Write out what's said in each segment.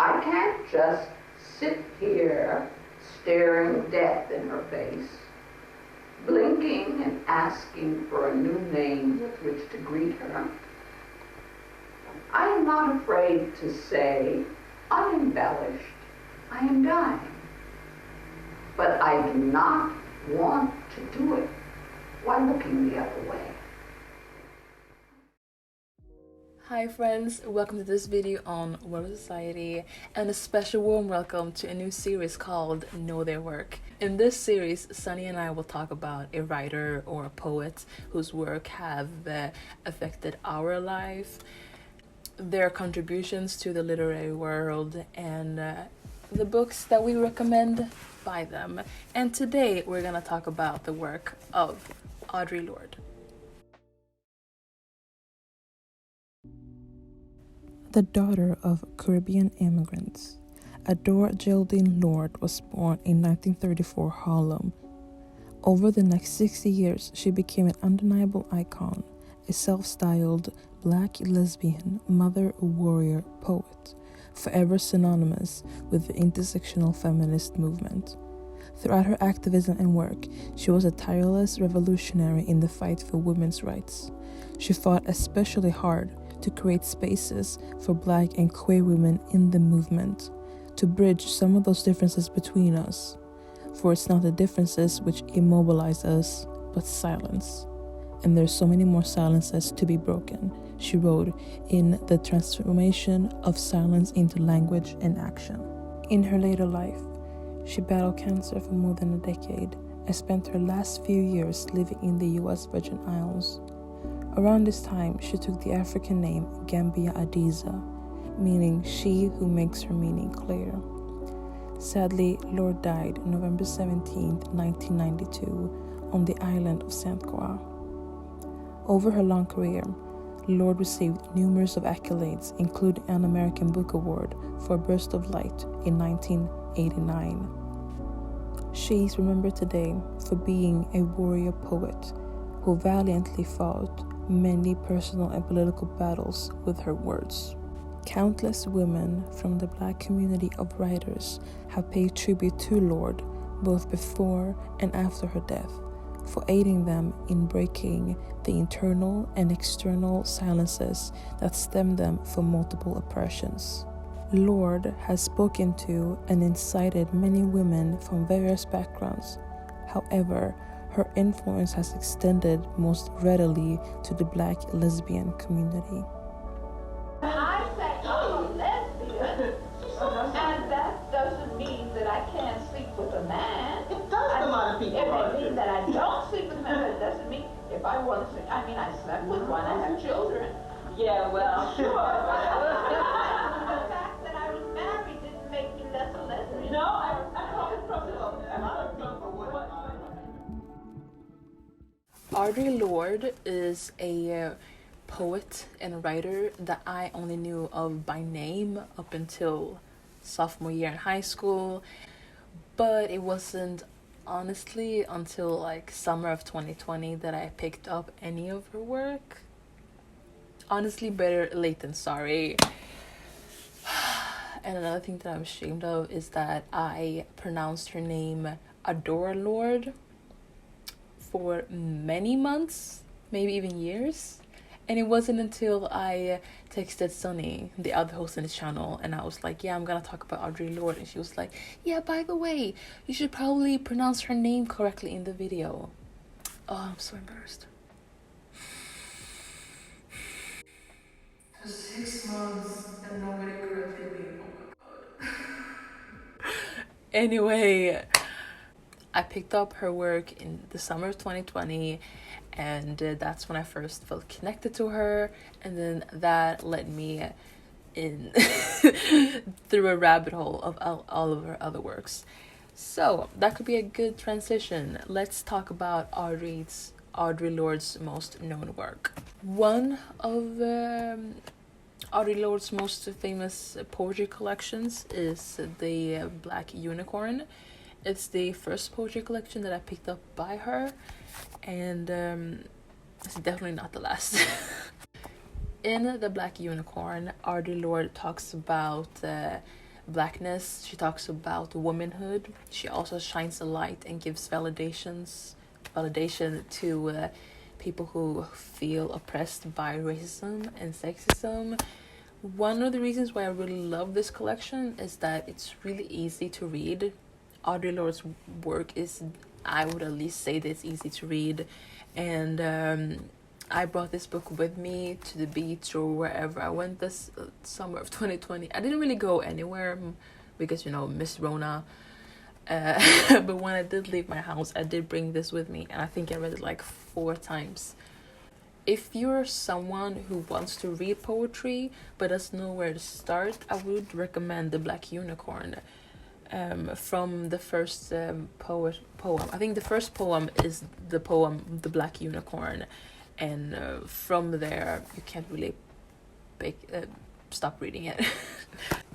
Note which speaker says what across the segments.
Speaker 1: I can't just sit here staring death in her face, blinking and asking for a new name with which to greet her. I am not afraid to say, unembellished, I am dying. But I do not want to do it while looking the other way.
Speaker 2: Hi friends, welcome to this video on World Society and a special warm welcome to a new series called Know Their Work. In this series, Sunny and I will talk about a writer or a poet whose work have affected our life, their contributions to the literary world, and the books that we recommend by them. And today we're gonna talk about the work of Audre Lorde.
Speaker 3: The daughter of Caribbean immigrants, Audre Lorde was born in 1934 Harlem. Over the next 60 years, she became an undeniable icon, a self-styled Black lesbian, mother, warrior, poet, forever synonymous with the intersectional feminist movement. Throughout her activism and work, she was a tireless revolutionary in the fight for women's rights. She fought especially hard to create spaces for Black and queer women in the movement, to bridge some of those differences between us. For it's not the differences which immobilize us, but silence. And there's so many more silences to be broken, she wrote in The Transformation of Silence into Language and Action. In her later life, she battled cancer for more than a decade and spent her last few years living in the US Virgin Islands. Around this time, she took the African name Gambia Adiza, meaning she who makes her meaning clear. Sadly, Lorde died November 17, 1992, on the island of Saint Croix. Over her long career, Lorde received numerous of accolades, including an American Book Award for A Burst of Light in 1989. She is remembered today for being a warrior poet who valiantly fought many personal and political battles with her words. Countless women from the Black community of writers have paid tribute to Lorde both before and after her death, for aiding them in breaking the internal and external silences that stem them from multiple oppressions. Lorde has spoken to and incited many women from various backgrounds. However, her influence has extended most readily to the Black lesbian community.
Speaker 4: I say I'm a lesbian, and that doesn't mean that I can't sleep with a man.
Speaker 5: It does to a lot of people.
Speaker 4: It may mean that I don't sleep with a man, but it doesn't mean if I want to sleep. I mean, I slept with one, I have children.
Speaker 5: Yeah, well, sure.
Speaker 4: The fact that I was married didn't make me less a lesbian.
Speaker 5: No, I call it problem. A lot of people would.
Speaker 2: Audre Lorde is a poet and writer that I only knew of by name up until sophomore year in high school, but it wasn't honestly until like summer of 2020 that I picked up any of her work. Honestly, better late than sorry. And another thing that I'm ashamed of is that I pronounced her name Audre Lorde for many months, maybe even years. And it wasn't until I texted Sunny, the other host in the channel, and I was like, yeah, I'm gonna talk about Audre Lorde. And she was like, yeah, by the way, you should probably pronounce her name correctly in the video. Oh, I'm so embarrassed. For 6 months and nobody corrected me. Oh my god. Anyway, I picked up her work in the summer of 2020, and that's when I first felt connected to her, and then that led me in through a rabbit hole of all of her other works. So that could be a good transition. Let's talk about Audre Lorde's most known work. One of Audre Lorde's most famous poetry collections is the Black Unicorn. It's the first poetry collection that I picked up by her, and it's definitely not the last. In the Black Unicorn, Audre Lorde talks about blackness. She talks about womanhood. She also shines a light and gives validation to people who feel oppressed by racism and sexism. One of the reasons why I really love this collection is that it's really easy to read. Audre Lorde's work is, I would at least say that it's easy to read, and I brought this book with me to the beach or wherever I went this summer of 2020. I didn't really go anywhere because, you know, Miss Rona. But when I did leave my house, I did bring this with me, and I think I read it like 4 times. If you're someone who wants to read poetry but doesn't know where to start, I would recommend The Black Unicorn. From the first poem. I think the first poem is the poem The Black Unicorn, and from there you can't really stop reading it.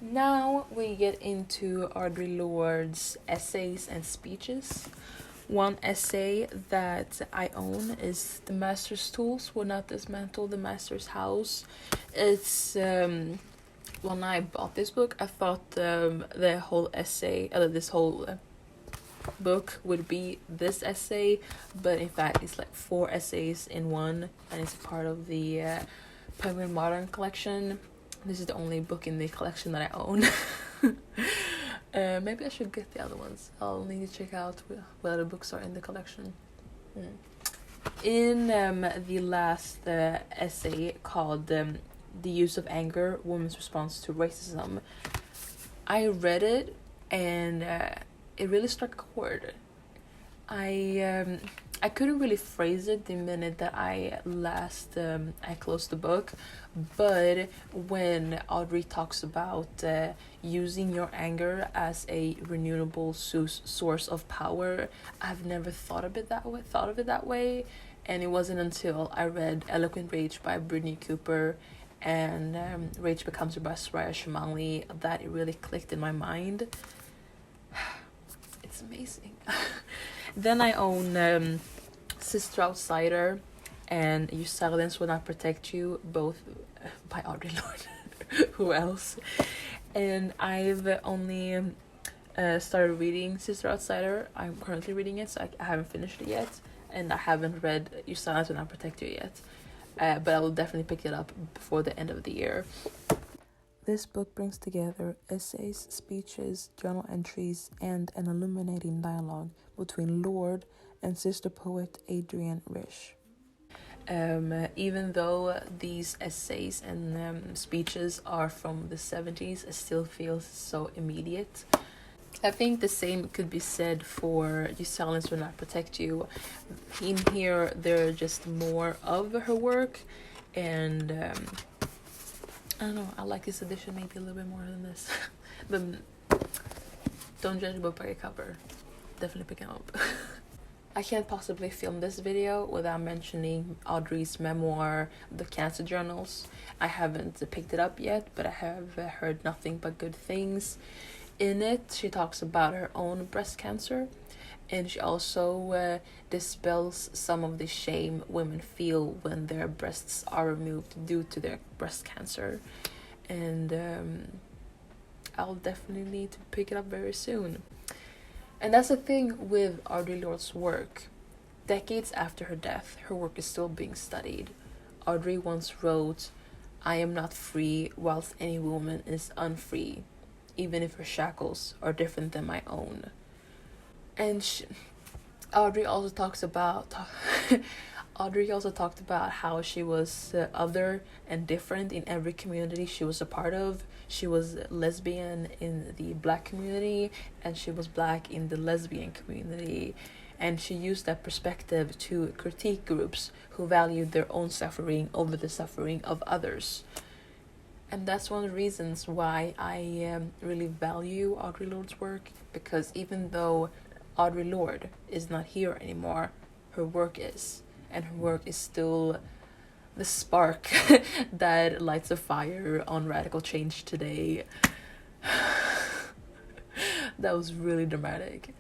Speaker 2: Now we get into Audre Lorde's essays and speeches. One essay that I own is The Master's Tools Will Not Dismantle the Master's House. It's when I bought this book, I thought the whole essay, this whole book would be this essay, but in fact it's like 4 essays in one, and it's part of the Penguin Modern collection. This is the only book in the collection that I own. Maybe I should get the other ones. I'll need to check out what other books are in the collection. In the last essay called The Use of Anger, Women's Response to Racism, I read it and it really struck a chord. I couldn't really phrase it the minute that I closed the book, but when Audre talks about using your anger as a renewable source of power, I've never thought of it that way, and it wasn't until I read Eloquent Rage by Brittany Cooper and Rage Becomes Her by Soraya Chemaly that it really clicked in my mind. It's amazing. Then I own Sister Outsider and Your Silence Will Not Protect You, both by Audre Lorde. Who else? And I've only started reading Sister Outsider. I'm currently reading it, so I haven't finished it yet. And I haven't read Your Silence Will Not Protect You yet. But I will definitely pick it up before the end of the year.
Speaker 3: This book brings together essays, speeches, journal entries, and an illuminating dialogue between Lorde and sister poet Adrienne Rich.
Speaker 2: Even though these essays and speeches are from the 70s, it still feels so immediate. I think the same could be said for Your Silence Will Not Protect You. In here, there are just more of her work, and I don't know, I like this edition maybe a little bit more than this. But don't judge a book by a cover. Definitely pick it up. I can't possibly film this video without mentioning Audre's memoir, The Cancer Journals. I haven't picked it up yet, but I have heard nothing but good things. In it, she talks about her own breast cancer, and she also dispels some of the shame women feel when their breasts are removed due to their breast cancer. And I'll definitely need to pick it up very soon. And that's the thing with Audre Lorde's work. Decades after her death, her work is still being studied. Audre once wrote, "I am not free whilst any woman is unfree, even if her shackles are different than my own." And Audre also talks about how she was other and different in every community she was a part of. She was lesbian in the Black community, and she was Black in the lesbian community. And she used that perspective to critique groups who valued their own suffering over the suffering of others. And that's one of the reasons why I really value Audre Lorde's work, because even though Audre Lorde is not here anymore, her work is. And her work is still the spark that lights a fire on radical change today. That was really dramatic.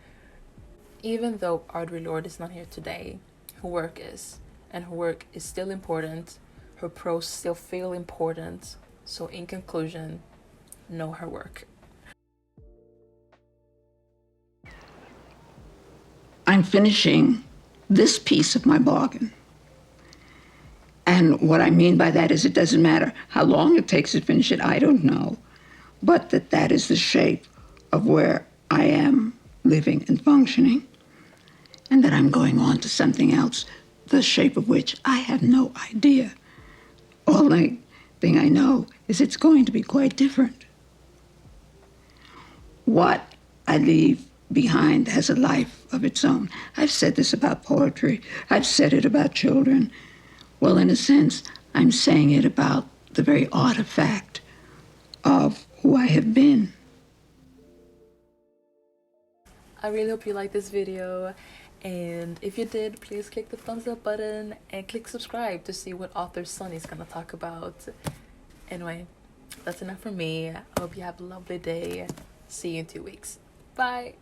Speaker 2: Even though Audre Lorde is not here today, her work is. And her work is still important. Her prose still feel important. So in conclusion, know her work.
Speaker 1: I'm finishing this piece of my bargain. And what I mean by that is it doesn't matter how long it takes to finish it, I don't know, but that is the shape of where I am living and functioning, and that I'm going on to something else, the shape of which I have no idea. Only thing I know is it's going to be quite different. What I leave behind has a life of its own. I've said this about poetry. I've said it about children. Well, in a sense, I'm saying it about the very artifact of who I have been.
Speaker 2: I really hope you liked this video, and if you did, please click the thumbs up button and click subscribe to see what author Sunny's gonna talk about. Anyway, that's enough from me. I hope you have a lovely day. See you in 2 weeks. Bye.